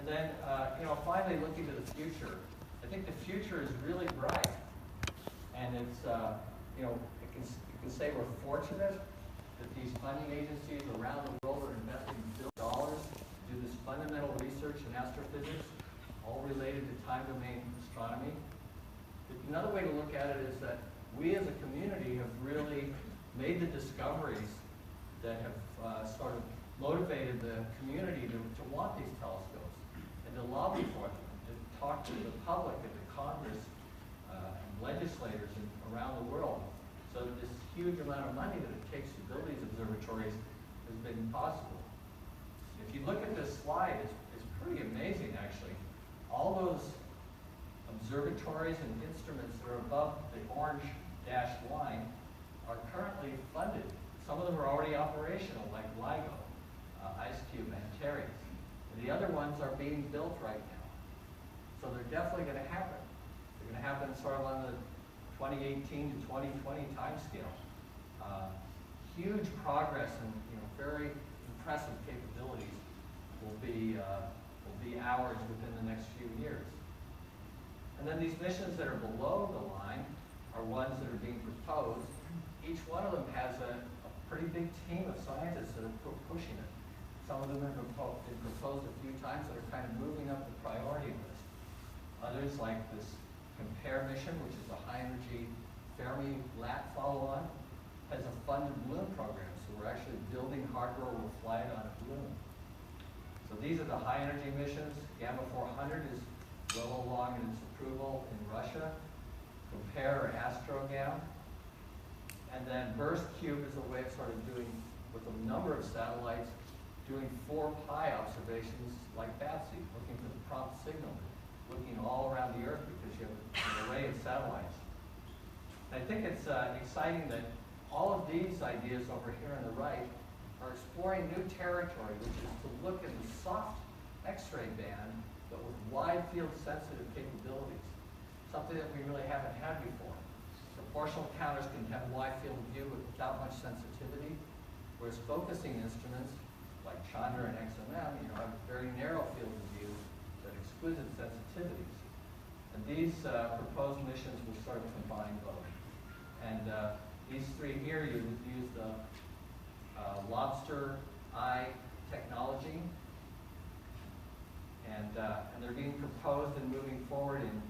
And then, finally looking to the future. I think the future is really bright. And it's, you can say we're fortunate that these funding agencies around the world are investing billions of dollars to do this fundamental research in astrophysics, all related to time domain astronomy. But another way to look at it is that we as a community have really made the discoveries that have sort of motivated the community to want these telescopes and to lobby for them, to talk to the public and to Congress and legislators around the world. So that this huge amount of money that it takes to build these observatories has been possible. If you look at this slide, it's pretty amazing actually. All those observatories and instruments that are above the orange dashed line are currently funded. Some of them are already operational, like LIGO, IceCube, and Antares. And the other ones are being built right now. So they're definitely going to happen. They're going to happen sort of on the 2018 to 2020 timescale. Huge progress and very impressive capabilities will be ours within the next few years. And then these missions that are below the line are ones that are being proposed. Each one of them has a pretty big team of scientists that are pushing it. Some of them have been proposed a few times that are kind of moving up the priority list. Others, like this COMPARE mission, which is a high-energy Fermi LAT follow-on, has a funded balloon program. So we're actually building hardware we'll fly it on a balloon. So these are the high-energy missions. Gamma 400 is well along in its approval in Russia. COMPARE or ASTROGAM. And then BurstCube is a way of sort of doing, with a number of satellites, doing 4-pi observations like BATSI, looking for the prompt signal, looking all around the Earth because you have an array of satellites. And I think it's exciting that all of these ideas over here on the right are exploring new territory, which is to look in the soft X-ray band, but with wide field sensitive capabilities, something that we really haven't had before. Proportional counters can have wide field of view without much sensitivity, whereas focusing instruments like Chandra and XMM, have very narrow field of view but exquisite sensitivities. And these proposed missions will sort of combine both. And these three here, you use the lobster eye technology, and they're being proposed and moving forward in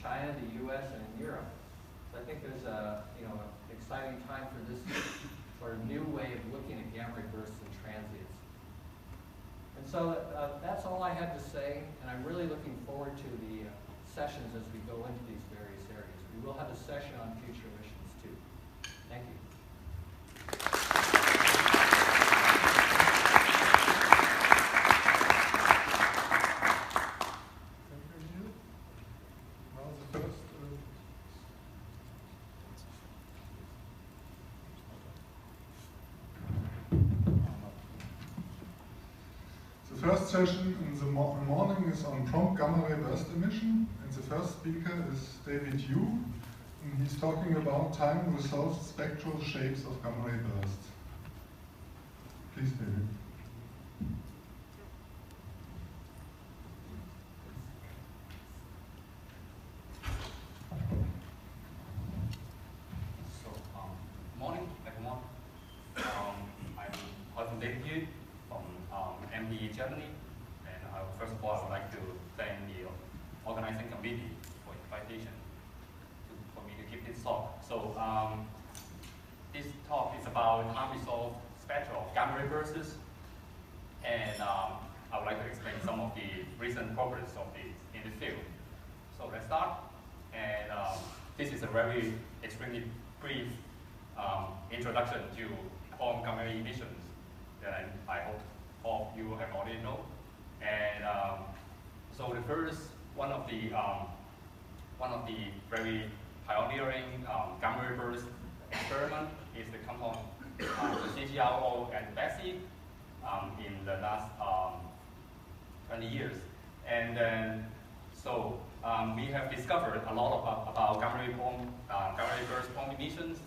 China, the U.S., and in Europe. So I think there's an exciting time for this sort of new way of looking at gamma ray bursts and transients. And so that's all I had to say, and I'm really looking forward to the sessions as we go into these various areas. We will have a session on future missions too. Thank you. The first session in the morning is on prompt gamma ray burst emission, and the first speaker is David Yu, and he's talking about time-resolved spectral shapes of gamma ray bursts. Please, David. Morning, everyone. I'm David Yu from MD Germany, and first of all, I would like to thank the organizing committee for invitation for me to give this talk. So this talk is about time-resolved spectra of gamma ray bursts, and I would like to explain some of the recent progress of this in the field. So let's start. And this is a very extremely brief introduction to quantum gamma ray emissions that I hope all of you have already know. And so the first one of the very pioneering gamma ray burst experiment is the compound the CGRO and BATSI in the last 20 years. And then so we have discovered a lot about gamma ray burst prompt emissions.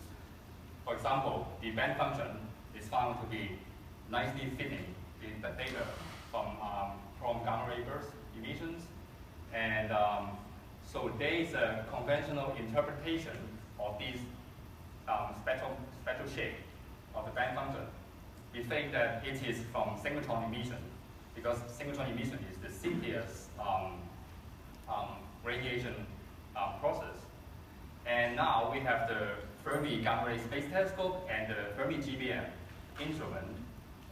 For example, the band function is found to be nicely fitting in the data from gamma ray bursts And so there is a conventional interpretation of this spectral shape of the band function. We think that it is from synchrotron emission, because synchrotron emission is the simplest radiation process. And now we have the Fermi Gamma Ray Space Telescope and the Fermi GBM instrument.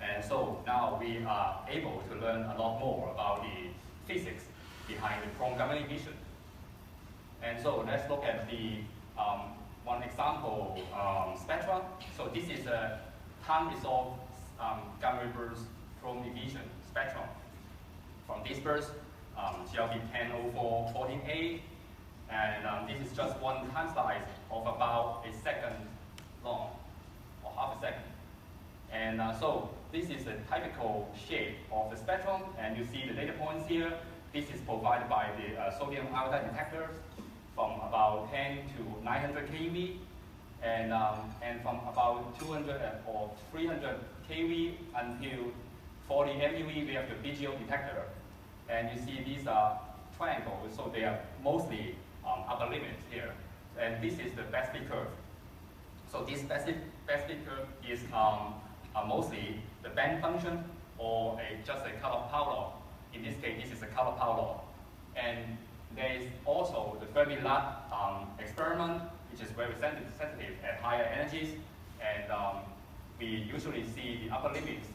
And so now we are able to learn a lot more about the physics behind the chrome gamma emission. And so let's look at the one example spectra. So this is a time-resolved gamma ray burst chrome emission spectrum. From this burst, GLB 100414A, and this is just one time slice of about a second long, or half a second. And so this is a typical shape of the spectrum, and you see the data points here. This is provided by the sodium iodide detectors from about 10 to 900 keV, and from about 200 or 300 keV until 40 MeV, we have the BGO detector. And you see these are triangles, so they are mostly upper limits here. And this is the best fit curve. So this best fit curve is mostly the band function or just a color power law. In this case, this is a color power law. And there is also the Fermi Lat experiment, which is very sensitive at higher energies. And we usually see the upper limits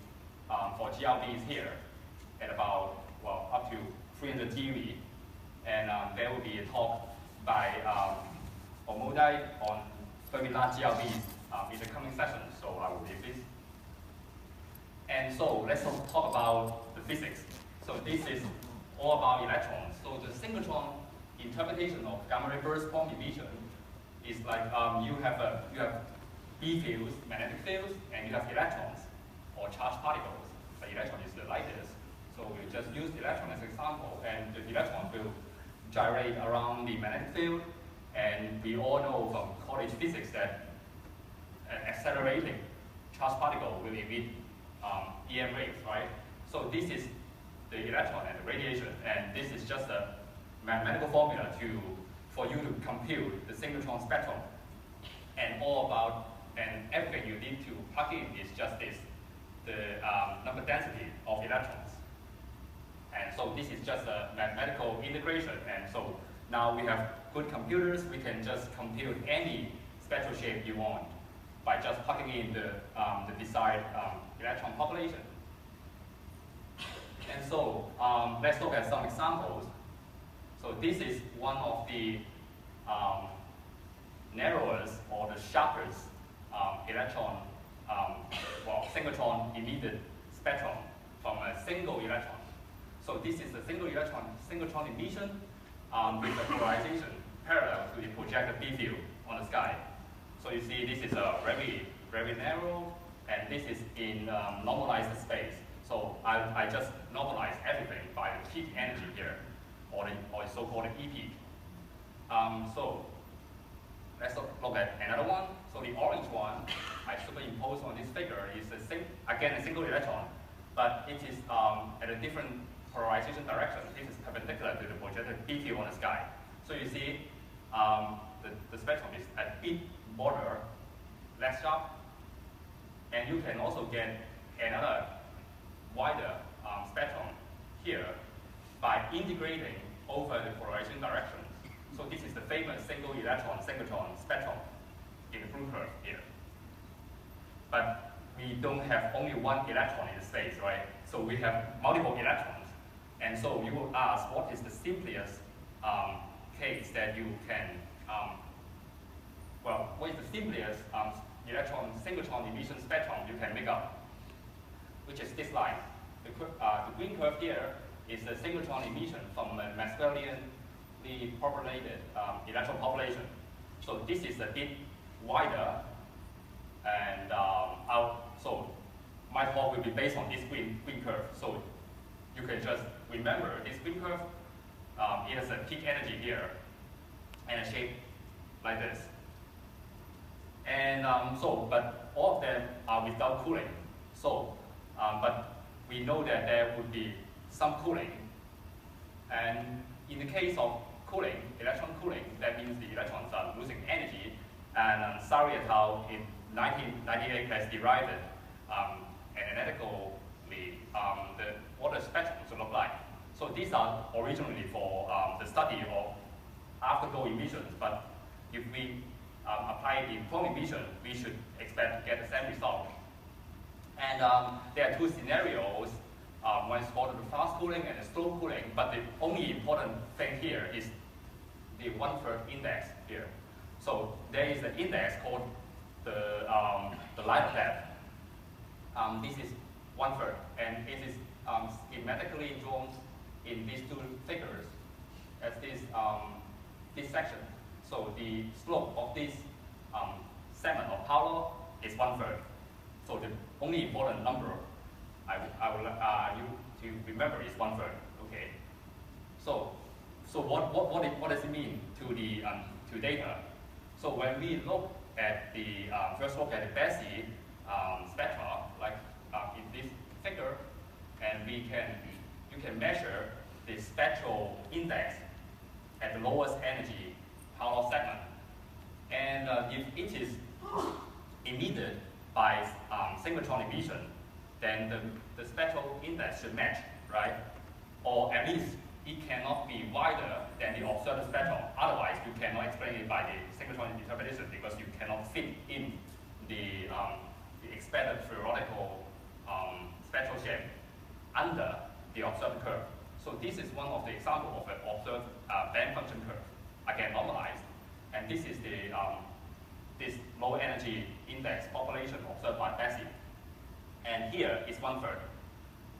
for GLBs here at about, well, up to 300 GeV. And there will be a talk by Omodai on Fermi Lat GLBs in the coming session, so I will leave this. And so let's talk about the physics. So this is all about electrons. So the synchrotron interpretation of gamma ray burst form emission is like you have B fields, magnetic fields, and you have electrons or charged particles. The electron is the lightest, so we just use the electron as an example, and the electron will gyrate around the magnetic field. And we all know from college physics that an accelerating charged particle will emit EM rays, right? So this is the electron and the radiation, and this is just a mathematical formula for you to compute the synchrotron spectrum. And everything you need to plug in is just this, the number density of electrons. And so this is just a mathematical integration, and so now we have good computers, we can just compute any spectral shape you want by just plugging in the desired electron population. And so let's look at some examples. So this is one of the narrowest or the sharpest synchrotron emitted spectrum from a single electron. So this is a single electron synchrotron emission with a polarization parallel to the projected B field on the sky. So you see this is a very, very narrow, and this is in normalized space. So I just normalize everything by the peak energy here, or the so-called E peak. So let's look at another one. So the orange one I superimpose on this figure is again a single electron, but it is at a different polarization direction. This is perpendicular to the projected B field on the sky. So you see the spectrum is a bit broader, less sharp, and you can also get another wider spectrum here by integrating over the polarization direction. So this is the famous single electron synchrotron spectrum in the blue curve here. But we don't have only one electron in the space, right? So we have multiple electrons. And so you will ask, what is the simplest case that you can, what is the simplest electron synchrotron emission spectrum you can make up, which is this line. The green curve here is the synchrotron emission from a Maxwellianly populated electron population. So this is a bit wider, and so my talk will be based on this green curve. So you can just remember this green curve. It has a peak energy here and a shape like this. And but all of them are without cooling. So, but we know that there would be some cooling. And in the case of cooling, electron cooling, that means the electrons are losing energy. And Sari et al. In 1998 has derived analytically what the spectrum should look like. So these are originally for the study of afterglow emissions, but if we apply the prompt emission, we should expect to get the same result. And there are two scenarios. One is called the fast cooling and the slow cooling, but the only important thing here is the 1/3 index here. So there is an index called the light depth. This is 1/3, and it is schematically drawn in these two figures as this section. So the slope of this segment of power law is 1/3. So the only important number I would you to remember is 1/3. Okay. So what does it mean to the to data? So when we look at the first look at the Bessie spectra, like in this figure, and you can measure the spectral index at the lowest energy power law segment, and if it is emitted by synchrotron emission, then the spectral index should match, right? Or at least it cannot be wider than the observed spectrum. Otherwise, you cannot explain it by the synchrotron interpretation because you cannot fit in the expected theoretical spectral shape under the observed curve. So this is one of the examples of an observed band function curve, again normalized, and this is the this low energy index population observed by Bessie. And here is 1/3.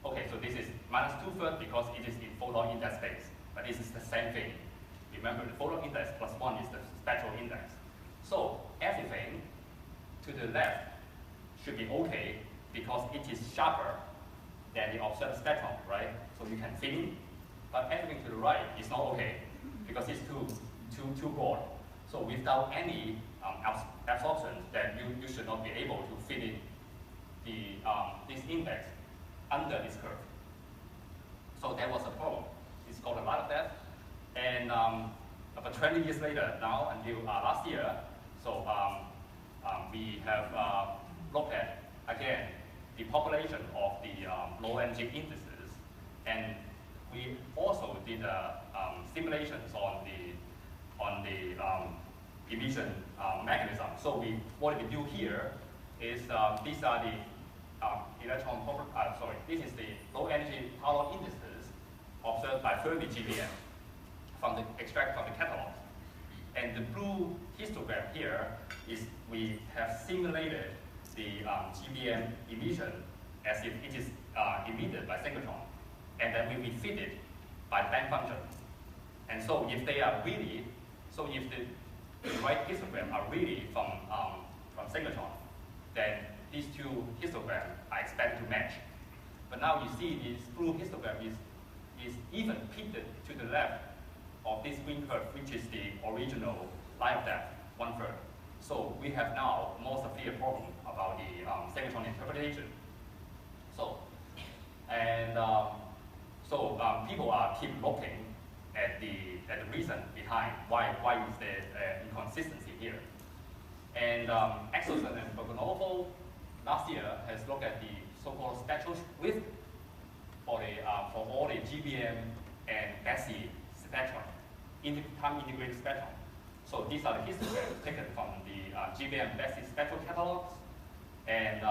Okay, so this is minus 2/3 because it is in photon index space, but this is the same thing. Remember, the photon index plus 1 is the spectral index. So everything to the left should be okay because it is sharper than the observed spectrum, right? So you can fit in. But everything to the right is not okay because it's too broad. So without any absorption, then you should not be able to fit in this index under this curve. So that was a problem. It's called a light depth. And about 20 years later, now until last year, so we have looked at, again, the population of the low energy indices. And we also did simulations on the emission mechanism. So what we do here is these are the this is the low energy power indices observed by Fermi GBM from the extract from the catalog. And the blue histogram here is we have simulated the GBM emission as if it is emitted by synchrotron, and then we fit it by band function. And so if they are really, so if the right histogram are really from synchrotron, then these two histograms are expected to match. But now you see this blue histogram is even picked to the left of this green curve, which is the original line of depth, 1/3. So we have now a more severe problem about the synchrotron interpretation. So, and people are keep looking at the reason behind why is there inconsistency here. And Axelson and Bogdanov last year has looked at the so-called spectral width for all the GBM and Bessie spectrum, time integrated spectrum. So these are the histograms taken from the GBM Bessie spectral catalogs, and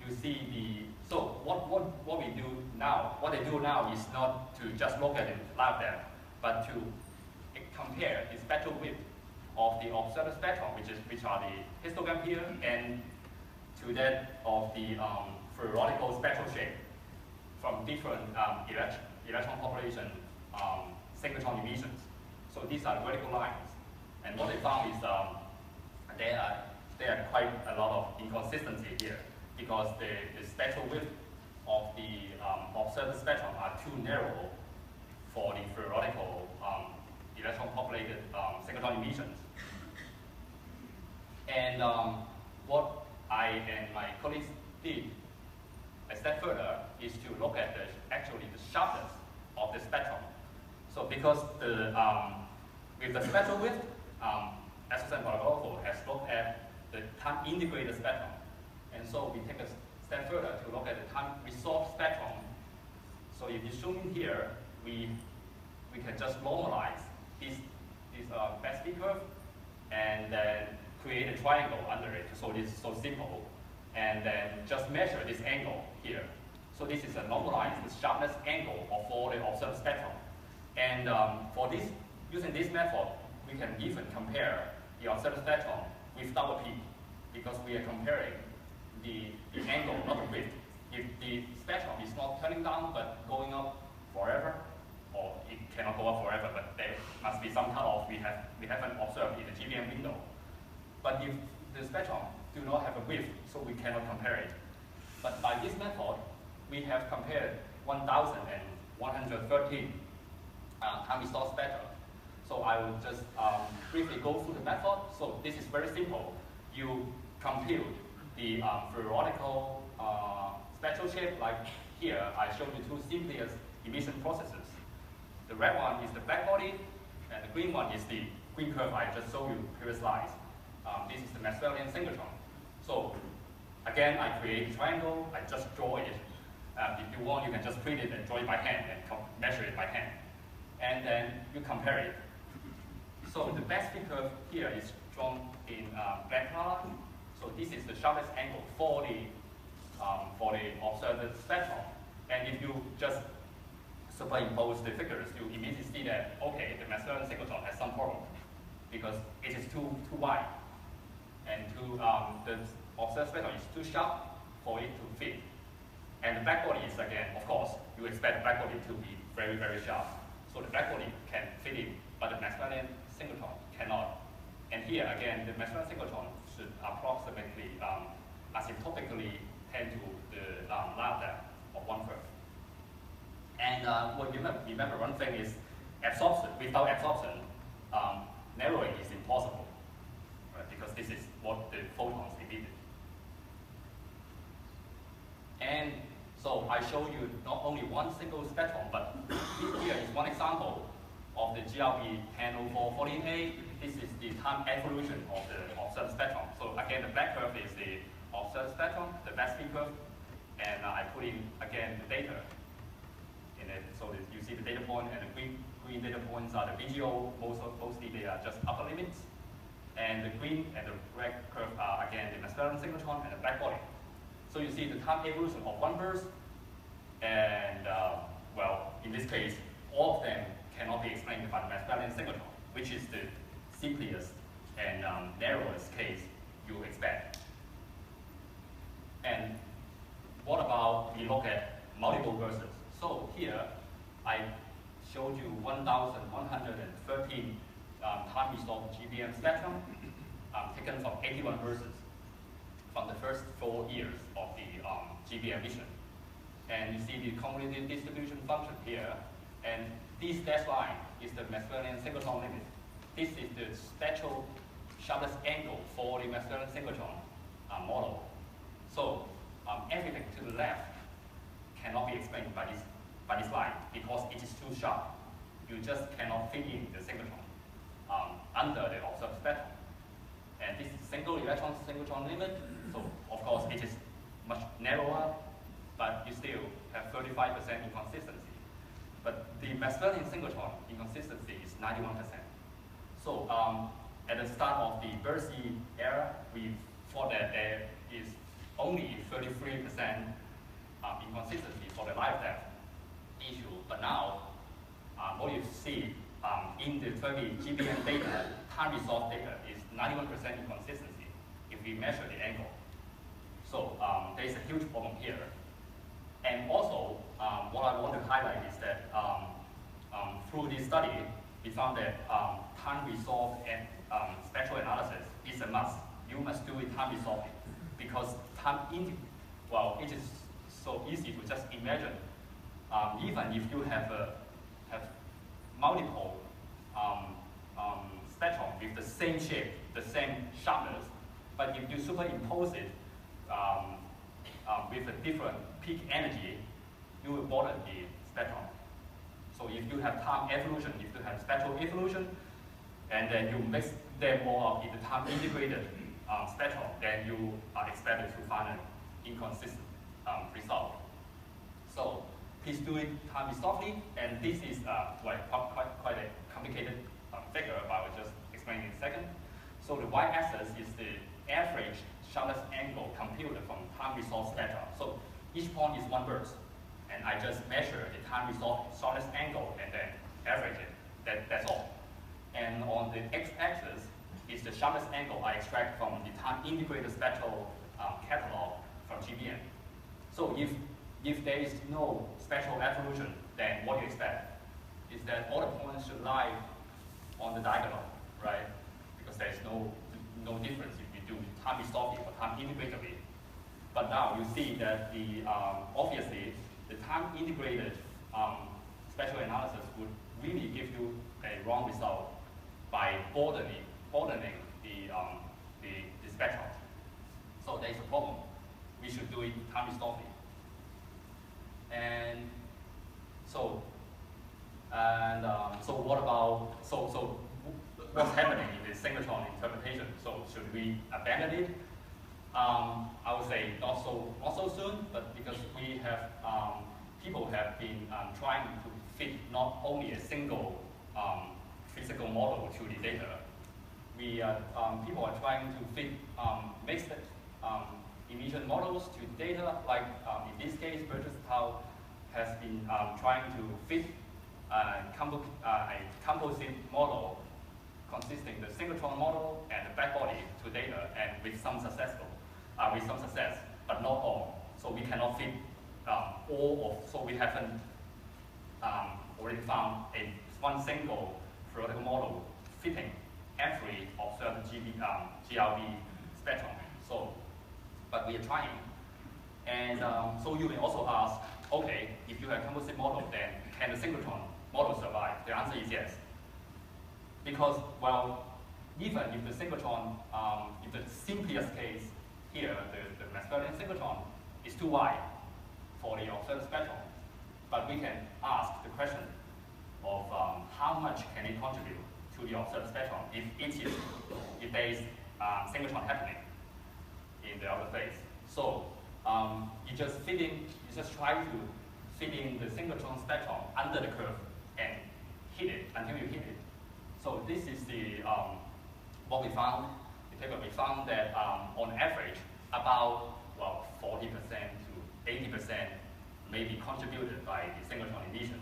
you see so what we do now, what they do now is not to just look at the live depth, but to compare the spectral width of the observed spectrum, which are the histogram here, and to that of the theoretical spectral shape from different electron population synchrotron emissions. So these are vertical lines, and what they found is there are quite a lot of inconsistency here because the spectral width of the observed spectrum are too narrow for the theoretical electron populated synchrotron emissions. And what I and my colleagues did a step further is to look at actually the sharpness of the spectrum. So because with the spectral width, Association Paragrapho has looked at the time integrated spectrum. And so we take a step further to look at the time resolved spectrum. So if you zoom in here, we can just normalize this best fit curve and then create a triangle under it. So this is so simple. And then just measure this angle here. So this is a normalized sharpness angle of all the observed spectrum. And for this, using this method, we can even compare the observed spectrum without a peak, because we are comparing the angle, not the width. If the spectrum is not turning down but going up forever, or it cannot go up forever, but there must be some cutoff we haven't observed in the GBM window. But if the spectrum do not have a width, so we cannot compare it. But by this method, we have compared 1,113 time resolved spectra. So I will just briefly go through the method. So this is very simple. You compute the theoretical spectral shape, like here I showed you two simplest emission processes. The red one is the black body, and the green one is the green curve I just showed you previous slides. This is the Maxwellian synchrotron. So again, I create a triangle, I just draw it. If you want, you can just print it and draw it by hand and measure it by hand. And then you compare it. So the best fit curve here is drawn in black color. So this is the sharpest angle for the observed spectrum. And if you just superimpose the figures, you immediately see that, okay, the Maxwellian synchrotron has some problem because it is too wide. And the observed spectrum is too sharp for it to fit. And the black body is, again, of course, you expect the black body to be very, very sharp. So the black body can fit in, but the Maxwellian synchrotron cannot. And here, again, the Maxwellian synchrotron should approximately asymptotically tend to the line depth of one curve. And what you remember one thing is absorption. Without absorption, narrowing is impossible, right? Because this is what the photons emitted. And so I show you not only one single spectrum, but here is one example of the GRB 100414A. This is the time evolution of the observed spectrum. So again, the black curve is the observed spectrum, the best fit curve, and I put in, again, the data in it. So that you see the data point, and the green data points are the VGO. Mostly they are just upper limits. And the green and the red curve are, again, the Maxwellian synchrotron and the black body. So you see the time evolution of one burst, and well, in this case, all of them cannot be explained by the Maxwellian synchrotron, which is the simplest and narrowest case you expect. And what about we look at multiple bursts? So here, I showed you 1,113 time resolved GBM spectrum taken from 81 bursts from the first 4 years of the GBM mission. And you see the convoluted distribution function here. And this dashed line is the Maxwellian synchrotron limit. This is the spectral sharpness angle for the Maxwellian synchrotron model. So everything to the left cannot be explained by this line because it is too sharp. You just cannot fit in the synchrotron under the observed spectrum. And this is single electron synchrotron limit. So of course it is much narrower, but you still have 35% inconsistency. But the Maxwellian synchrotron inconsistency is 91%. So at the start of the Bercy era, we thought that there is only 33% inconsistency for the life depth issue. But now, what you see in the 30 GBM data, time resolved data is 91% inconsistency if we measure the angle. So there is a huge problem here. And also, what I want to highlight is that through this study, we found that time resolved and spectral analysis is a must. You must do it time resolved because well, it is so easy to just imagine. Even if you have multiple spectrum with the same shape, the same sharpness, but if you superimpose it with a different peak energy, you will broaden the spectrum. So if if you have time evolution, if you have spectral evolution, and then you mix them all up in the time integrated spectrum, then you are expected to find an inconsistent result. So please do it time softly, and this is like quite a complicated figure, but I will just explain in a second. So the y-axis is the average sharpness angle computed from time-resolved spectra. So each point is one burst, and I just measure the time-resolved sharpness angle and then average it. That's all. And on the x-axis is the sharpness angle I extract from the time-integrated spectral catalog from GBM. So if there is no spectral evolution, then what you expect is that all the points should lie on the diagonal, right? Because there is no difference if you do time resolving or time integratively. But now you see that the obviously the time integrated spectral analysis would really give you a wrong result by broadening the spectrum. So there is a problem. We should do it time resolving. And so what about what's happening in the synchrotron interpretation? So should we abandon it? I would say not so soon, but because we have people have been trying to fit not only a single physical model to the data. People are trying to fit mixed emission models to data. Like in this case, Burgess Tau has been trying to fit a composite model consisting the synchrotron model and the blackbody to data, and with some success, but not all. So we cannot fit all of. So we haven't already found one single theoretical model fitting every observed GRB spectrum. So, but we are trying. And so you may also ask, okay, if you have a composite model, then can the synchrotron model survive? The answer is yes. Because, well, even if the synchrotron, if the simplest case here, the Maxwellian synchrotron is too wide for the observed spectrum, but we can ask the question of how much can it contribute to the observed spectrum if there is synchrotron happening in the outer phase. So you just try to fit in the synchrotron spectrum under the curve and hit it until you hit it. So this is the what we found. The paper we found that on average about 40% to 80% may be contributed by the synchrotron emission.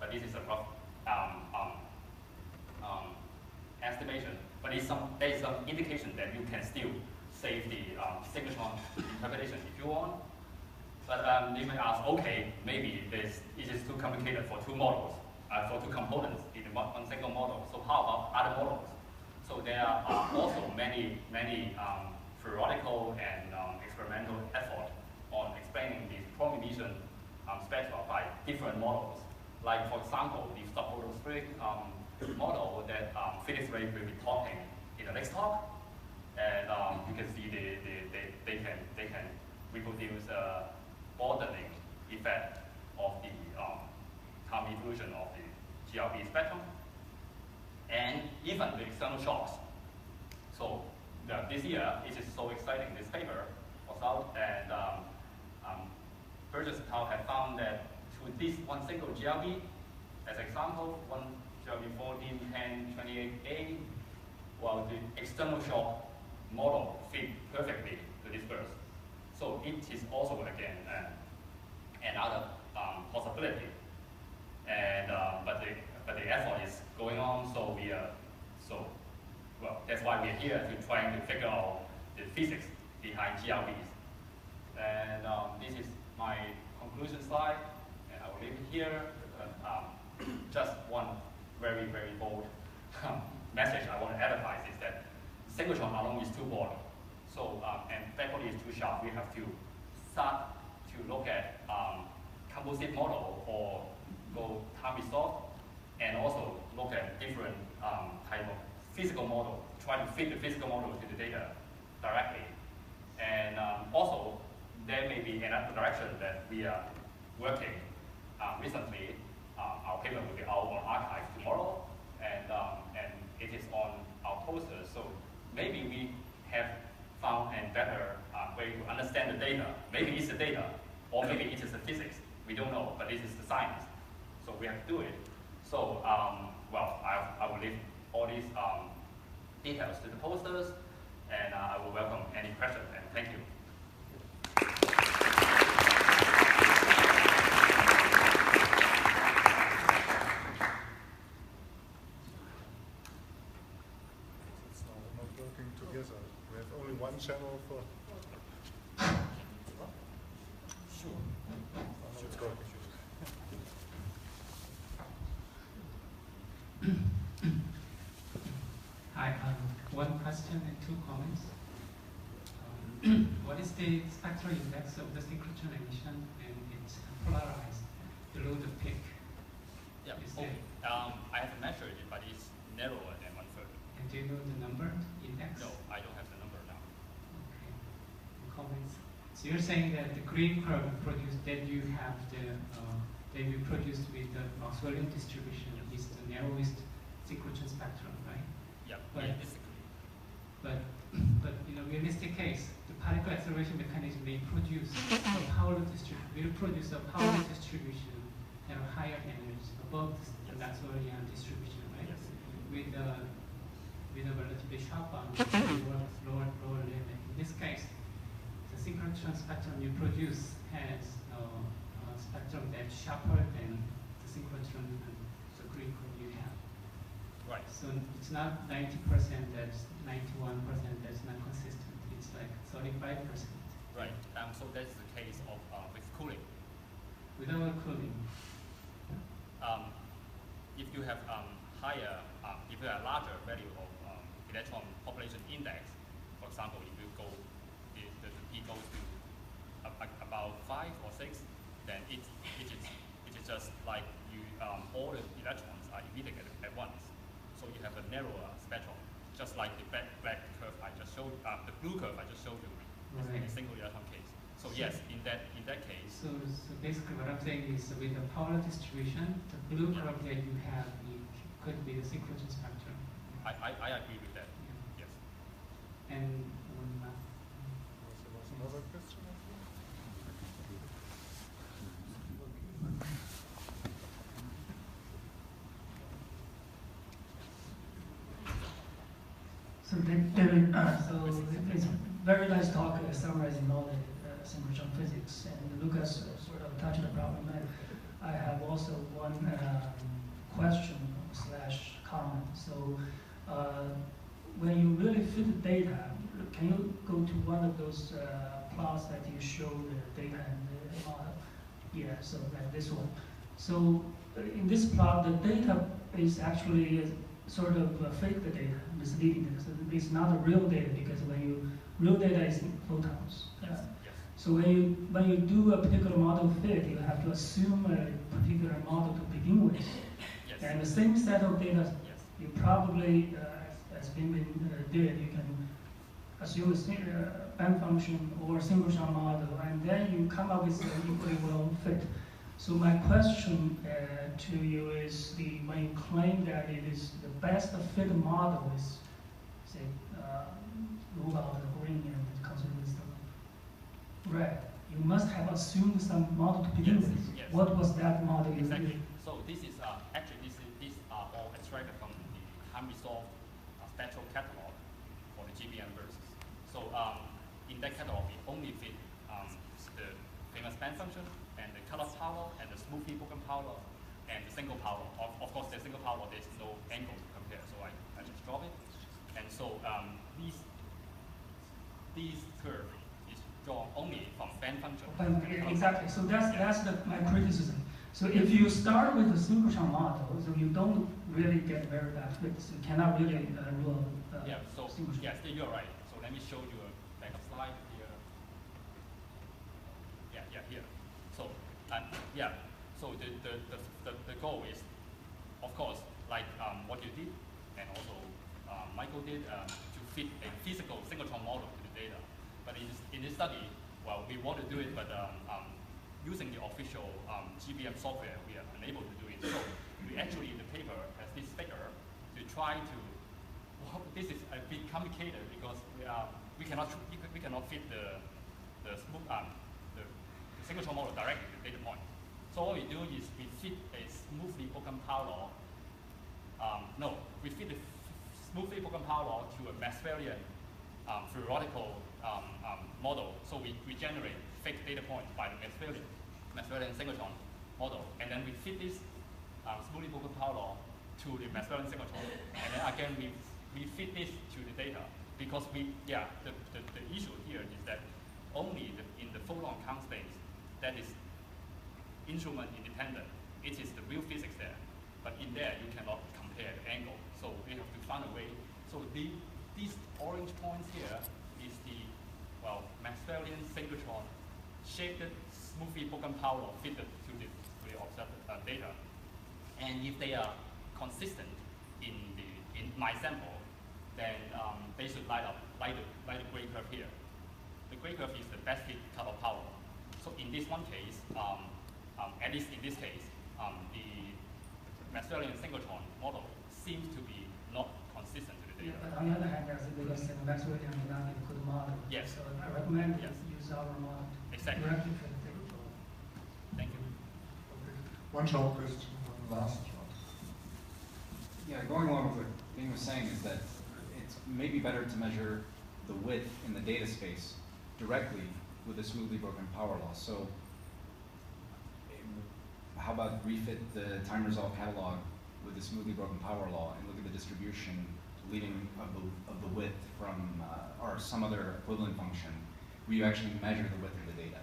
But this is a rough estimation. But there is some indication that you can still save the synchrotron interpretation if you want. But they may ask, okay, maybe it is too complicated for two models, for two components in one single model. So how about other models? So there are also many theoretical and experimental effort on explaining the prompt emission spectra by different models. Like, for example, the stop-photospheric model that Felix Ray will be talking in the next talk. And you can see they can reproduce a broadening effect of the time evolution of the GRB spectrum, and even the external shocks. So this year, it is so exciting. This paper was out, and Burgess Tau had found that to this one single GRB, as example, one GRB 14, 10, 28A, well, the external shock model fit perfectly to this burst. So it is also, again, another possibility. And but the effort is going on, so that's why we are here to trying to figure out the physics behind GRBs. And this is my conclusion slide, and I will leave it here. Just one very bold message I want to advertise is that synchrotron alone is too broad. So and blackbody is too sharp. We have to start to look at composite model or go time resolved, and also look at different type of physical model, try to fit the physical model to the data directly. And also, there may be another direction that we are working recently. Our paper will be Maybe it's the data, or maybe it is the physics. We don't know, but this is the science. So we have to do it. So, well, I will leave all these details to the posters, and I will welcome any questions, and thank you. It's not working together. We have only one channel for. Sure. It's working. Hi, one question and two comments. What is the spectral index of the synchrotron emission when it's polarized below the peak? Yeah, Is okay. I have measured it, but it's narrower than 1/3. And do you know the number index? No, I don't have the number now. Okay. Comments. So you're saying that the green curve produced that you have the that you produced with the Maxwellian distribution is the narrowest synchrotron spectrum, right? Yeah, But- basically. But in a realistic case, the particle acceleration mechanism may produce a power distribution, will produce a power distribution at a higher energy above the Maxwellian distribution, right? Yes. With a relatively sharp bound, lower limit. In this case, the synchrotron spectrum you produce has a spectrum that's sharper than the synchrotron and the green curve you have. Right. So it's not 90%, that's 91%, that's not consistent. It's like 35%. Right. So that's the case of with cooling. Without cooling. If you have higher, if you have larger value of electron population index, for example, if you go, the P goes to about 5 or 6, then it is just like you all the electrons are emitted at once. So you have a narrower spectrum, just like the black curve I just showed, the blue curve I just showed you in a single electron case. So yes, in that case. So basically what I'm saying is with the power distribution, the blue curve that you have, it could be the synchrotron spectrum. I agree with that. Yeah. Yes. And one last. There was another question. So David, so it's a very nice talk summarizing all the synchrotron physics, and Lucas sort of touched the problem. I have also one question / comment. So when you really fit the data, can you go to one of those plots that you show the data and the model? Yeah, so like this one. So in this plot, the data is actually sort of fake the data, misleading data. So it's not the real data because real data is in photons. Yes. Yes. So when you do a particular model fit, you have to assume a particular model to begin with. Yes. And the same set of data, Yes. you probably, as Bingbing did, you can assume a band function or synchrotron model, and then you come up with an equally well fit. So my question to you is, when you claim that it is the best fit model is, say, rule out the green and consider the red, you must have assumed some model to begin Yes, with. yes. What was that model you Exactly. used? So this is actually these are all extracted from the unresolved spectral catalog for the GBM verses. So in that catalog, we only fit the famous band function and the cutoff power and the smoothly broken power and the single power. Of course, the single power there's no angle to compare, so I just drop it. And so these curve is drawn only from band function. Yeah, exactly. So that's my criticism. So if you start with the synchrotron model, so you don't really get very bad fits. You cannot really rule. Yeah. So synchrotron. yes, you're right. So let me show you a backup slide here. Yeah, here. So yeah. So the goal is, of course, like what you did, and also Michael did, to fit a physical synchrotron model to the data. But in this study, well, we want to do it, but using the official GBM software, we are unable to do it. So we actually, in the paper, has this figure to try to. Well, this is a bit complicated because we cannot fit the smooth synchrotron model directly to data point. So what we do is we fit a smoothly broken power law. We fit the smoothly broken power law to a Maxwellian theoretical model. So we generate fake data points by the Maxwellian synchrotron model, and then we fit this smoothly broken power law to the Maxwellian synchrotron, and then again we fit this to the data, because the issue here is that only in the photon count space that is instrument independent, it is the real physics there, but in there you cannot compare the angle, so we have to find a way. So these orange points here is the Maxwellian synchrotron shaped smoothly broken power law fitted to the observed data, and if they are consistent in my sample, then they should light the gray curve here. The gray curve is the best fit cutoff power. So in this one case, at least in this case, the Maxwellian synchrotron model seems to be not consistent to the data. Yeah, but on the other hand, there's because the Maxwellian is not a good model. Yes. So I recommend Yes. you use our model. Exactly. Directly for the data flow. Thank you. Okay. One short question, one last one. Yeah, going along with what Bing was saying is that it's maybe better to measure the width in the data space directly with a smoothly broken power law. So how about refit the time result catalog with the smoothly broken power law and look at the distribution leading of the width from or some other equivalent function where you actually measure the width of the data.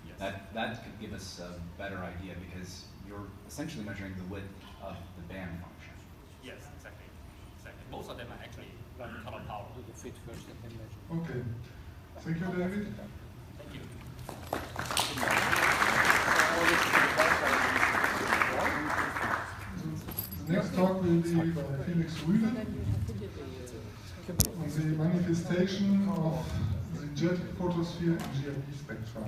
Yes. That could give us a better idea because you're essentially measuring the width of the band function. Yes, exactly. Most of them are actually cutoff power. Okay. Thank you, David. Thank you. The next talk will be by Felix Rühle on the manifestation of the jet photosphere in GRP spectra.